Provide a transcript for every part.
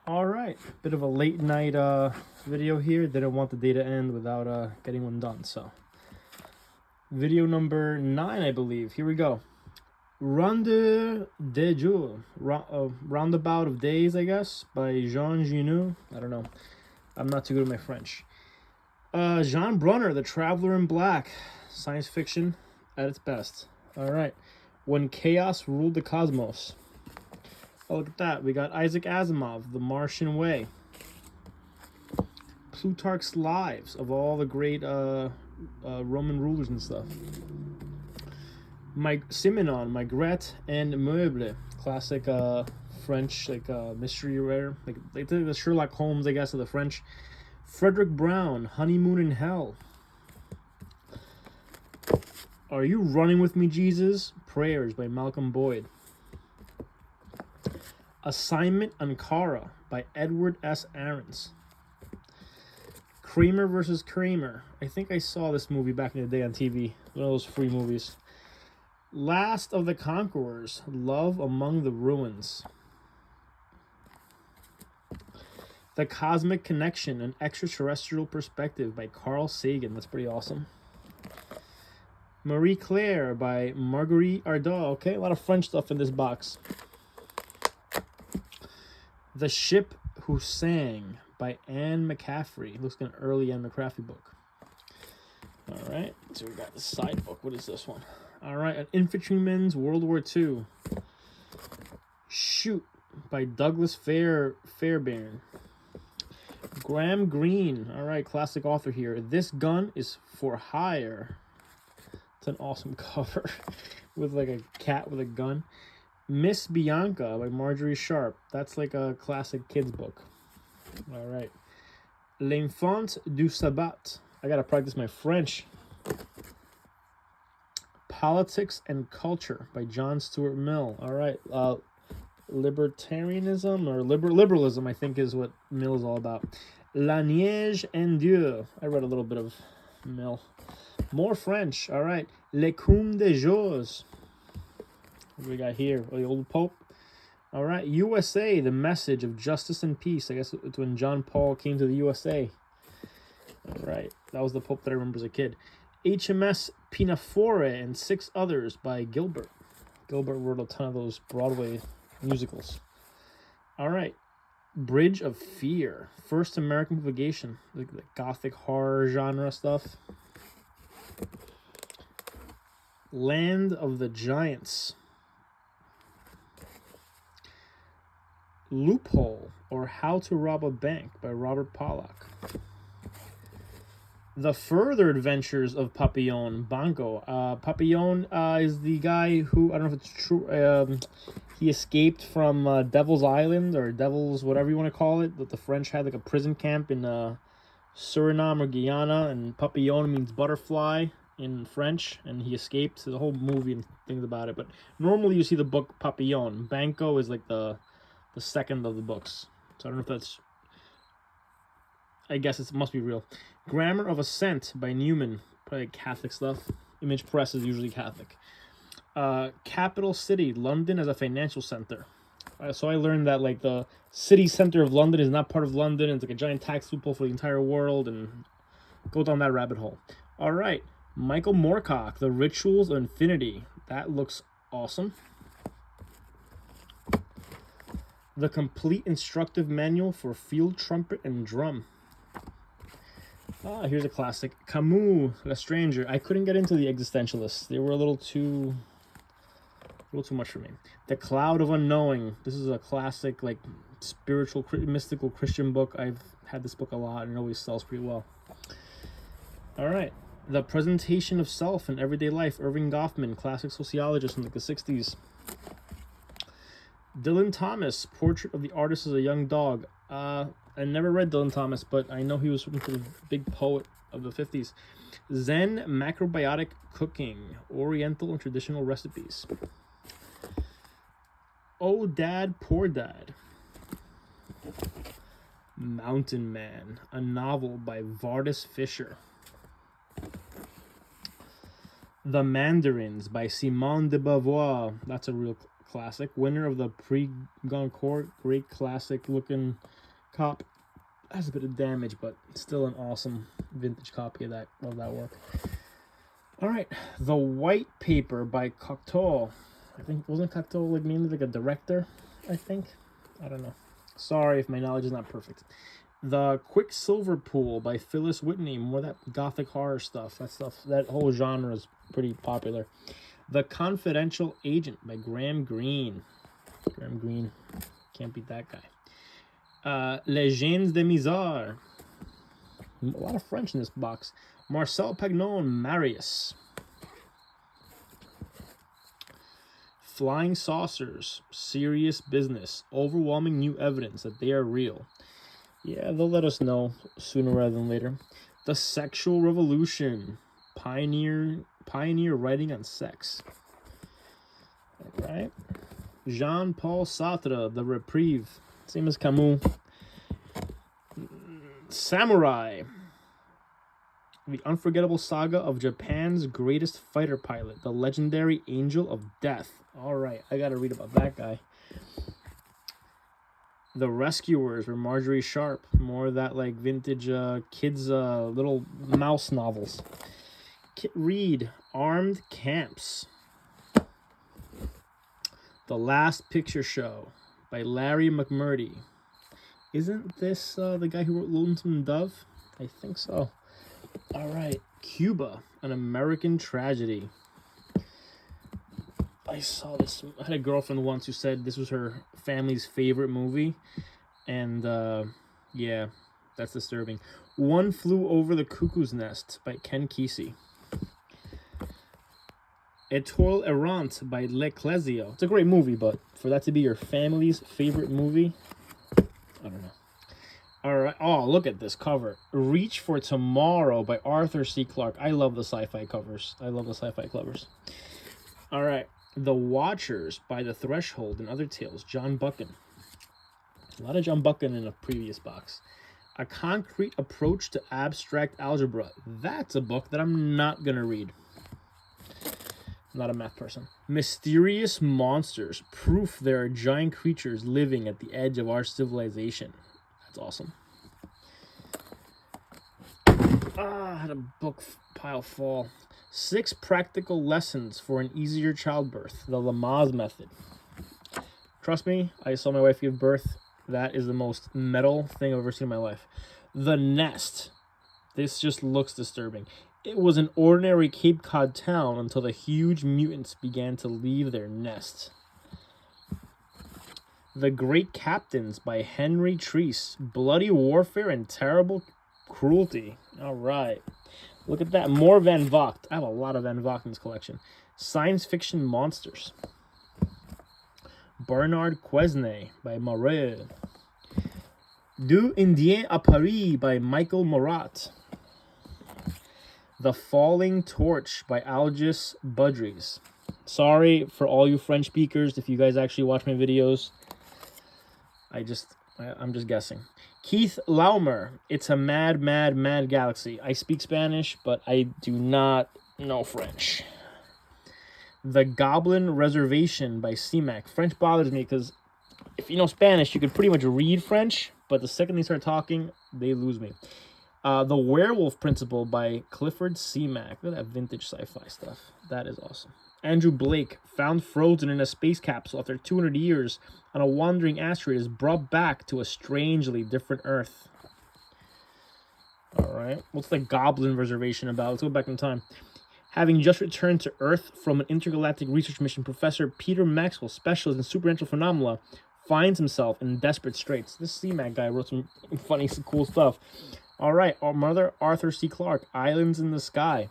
All right, bit of a late night video here. Didn't want the day to end without getting one done. So, video number 9, I believe. Here we go. Ronde de Jour, Roundabout of Days, I guess, by Jean Genou. I don't know. I'm not too good at my French. Jean Brunner, The Traveler in Black, science fiction at its best. All right, When Chaos Ruled the Cosmos. Oh, look at that. We got Isaac Asimov, The Martian Way. Plutarch's Lives of all the great Roman rulers and stuff. Simenon, Maigret and Meuble, classic French mystery writer, like the Sherlock Holmes, I guess, of the French. Frederick Brown, Honeymoon in Hell. Are You Running With Me, Jesus? Prayers by Malcolm Boyd. Assignment Ankara by Edward S. Ahrens. Kramer versus Kramer. I think I saw this movie back in the day on TV. One of those free movies. Last of the Conquerors. Love Among the Ruins. The Cosmic Connection, An Extraterrestrial Perspective by Carl Sagan. That's pretty awesome. Marie Claire by Marguerite Ardot. Okay, a lot of French stuff in this box. The Ship Who Sang by Anne McCaffrey. Looks like an early Anne McCaffrey book. All right, so we got the side book. What is this one? All right, An Infantryman's World War II. Shoot by Douglas Fairbairn. Graham Greene. All right, classic author here. This Gun is for Hire. It's an awesome cover with like a cat with a gun. Miss Bianca by Marjorie Sharp. That's like a classic kids book. All right. L'Enfant du Sabbat. I got to practice my French. Politics and Culture by John Stuart Mill. All right. Libertarianism or liberalism, I think, is what Mill is all about. La Neige en Dieu. I read a little bit of Mill. More French. All right. L'Écume des Jours. What do we got here? Oh, the old Pope. All right. USA, The Message of Justice and Peace. I guess it's when John Paul came to the USA. All right. That was the Pope that I remember as a kid. HMS Pinafore and 6 Others by Gilbert. Gilbert wrote a ton of those Broadway musicals. All right. Bridge of Fear. First American publication. Like the Gothic horror genre stuff. Land of the Giants. Loophole, or How to Rob a Bank by Robert Pollack. The Further Adventures of Papillon, Banco. Papillon is the guy who, I don't know if it's true, he escaped from Devil's Island, or Devil's, whatever you want to call it, that the French had like a prison camp in Suriname or Guyana, and Papillon means butterfly in French, and he escaped. There's a whole movie and things about it, but normally you see the book Papillon. Banco is like the second of the books. So I don't know if that's... I guess it must be real. Grammar of Assent by Newman. Probably Catholic stuff. Image Press is usually Catholic. Capital City, London as a financial center. So I learned that like the city center of London is not part of London. It's like a giant tax loophole for the entire world, and go down that rabbit hole. All right. Michael Moorcock, The Rituals of Infinity. That looks awesome. The Complete Instructive Manual for Field Trumpet and Drum. Here's a classic. Camus, The Stranger. I couldn't get into the existentialists. They were a little too much for me. The Cloud of Unknowing. This is a classic, like, spiritual, mystical Christian book. I've had this book a lot, and it always sells pretty well. All right. The Presentation of Self in Everyday Life. Irving Goffman, classic sociologist in like the 60s. Dylan Thomas, Portrait of the Artist as a Young Dog. I never read Dylan Thomas, but I know he was sort of a big poet of the 50s. Zen Macrobiotic Cooking, Oriental and Traditional Recipes. Oh Dad, Poor Dad. Mountain Man, a novel by Vardis Fisher. The Mandarins by Simone de Beauvoir. That's a real classic. Winner of the Prix Goncourt, great classic looking cop. Has a bit of damage, but still an awesome vintage copy of that work. All right, The White Paper by Cocteau. I think, wasn't Cocteau like mainly like a director? I think, I don't know. Sorry if my knowledge is not perfect. The Quicksilver Pool by Phyllis Whitney. More of that gothic horror stuff. That whole genre is pretty popular. The Confidential Agent by Graham Greene. Graham Greene, can't beat that guy. Legends de Misère. A lot of French in this box. Marcel Pagnon, Marius. Flying Saucers, Serious Business. Overwhelming new evidence that they are real. Yeah, they'll let us know sooner rather than later. The Sexual Revolution. Pioneer writing on sex. All right. Jean-Paul Sartre, The Reprieve. Same as Camus. Samurai. The Unforgettable Saga of Japan's Greatest Fighter Pilot. The Legendary Angel of Death. All right, I got to read about that guy. The Rescuers by Marjorie Sharp. More of that like vintage kids little mouse novels. Kit Reed, Armed Camps. The Last Picture Show by Larry McMurdy. Isn't this the guy who wrote Lonesome Dove? I think so. All right. Cuba, An American Tragedy. I saw this. I had a girlfriend once who said this was her family's favorite movie. And, yeah, that's disturbing. One Flew Over the Cuckoo's Nest by Ken Kesey. Etoile Errant by L'Ecclesio. It's a great movie, but for that to be your family's favorite movie, I don't know. All right. Oh, look at this cover. Reach for Tomorrow by Arthur C. Clarke. I love the sci-fi covers. All right. The Watchers by The Threshold and Other Tales. John Buchan. A lot of John Buchan in a previous box. A Concrete Approach to Abstract Algebra. That's a book that I'm not going to read. I'm not a math person. Mysterious Monsters. Proof there are giant creatures living at the edge of our civilization. That's awesome. I had a book pile fall. 6 Practical Lessons for an Easier Childbirth. The Lamaze Method. Trust me, I saw my wife give birth. That is the most metal thing I've ever seen in my life. The Nest. This just looks disturbing. It was an ordinary Cape Cod town until the huge mutants began to leave their nest. The Great Captains by Henry Treese. Bloody warfare and terrible cruelty. All right. Look at that. More Van Vogt. I have a lot of Van Vogt in this collection. Science Fiction Monsters. Bernard Quesnay by Morel. Deux Indiens à Paris by Michael Morat. The Falling Torch by Algis Budrys. Sorry for all you French speakers if you guys actually watch my videos. I'm just guessing. Keith Laumer, It's a Mad, Mad, Mad Galaxy. I speak Spanish, but I do not know French. The Goblin Reservation by CMAC. French bothers me because if you know Spanish, you could pretty much read French, but the second they start talking, they lose me. The Werewolf Principle by Clifford CMAC. Look at that vintage sci-fi stuff. That is awesome. Andrew Blake, found frozen in a space capsule after 200 years on a wandering asteroid, is brought back to a strangely different Earth. All right. What's the Goblin Reservation about? Let's go back in time. Having just returned to Earth from an intergalactic research mission, Professor Peter Maxwell, specialist in supernatural phenomena, finds himself in desperate straits. This CMAC guy wrote some funny, cool stuff. All right. Our mother, Arthur C. Clarke, Islands in the Sky.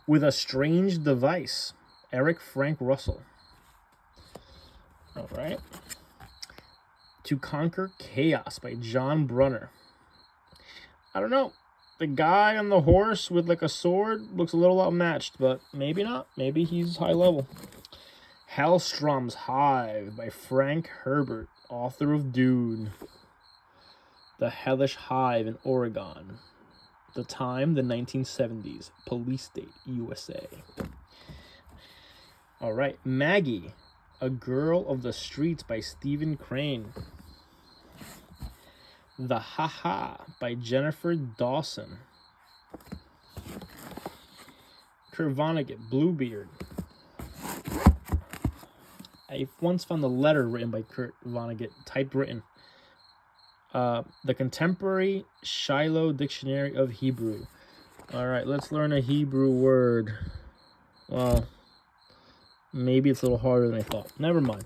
With a Strange Device, Eric Frank Russell. All right. To Conquer Chaos by John Brunner. I don't know. The guy on the horse with like a sword looks a little outmatched, but maybe not. Maybe he's high level. Hellstrom's Hive by Frank Herbert, author of Dune. The Hellish Hive in Oregon. The time, the 1970s. Police State, USA. All right, Maggie, A Girl of the Streets by Stephen Crane. The Ha-Ha by Jennifer Dawson. Kurt Vonnegut, Bluebeard. I once found a letter written by Kurt Vonnegut, typewritten. The Contemporary Shiloh Dictionary of Hebrew. All right, let's learn a Hebrew word. Well, maybe it's a little harder than I thought. Never mind.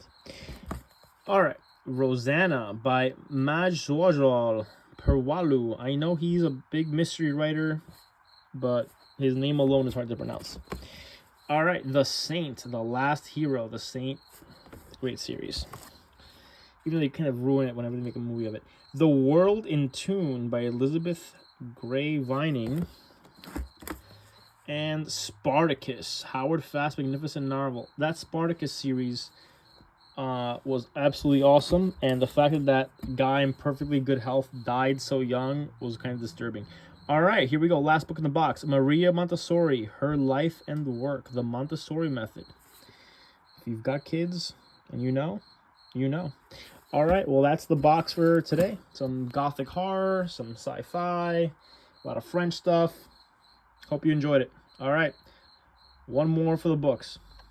All right, Rosanna by Majzwajal Perwalu. I know he's a big mystery writer, but his name alone is hard to pronounce. All right, The Saint, The Last Hero. The Saint, great series. Even though they kind of ruin it whenever they make a movie of it. The World in Tune by Elizabeth Gray Vining. And Spartacus, Howard Fast Magnificent Novel. That Spartacus series was absolutely awesome. And the fact that that guy in perfectly good health died so young was kind of disturbing. All right, here we go. Last book in the box. Maria Montessori, Her Life and Work, The Montessori Method. If you've got kids and you know, you know. All right, well, that's the box for today. Some gothic horror, some sci-fi, a lot of French stuff. Hope you enjoyed it. All right, one more for the books.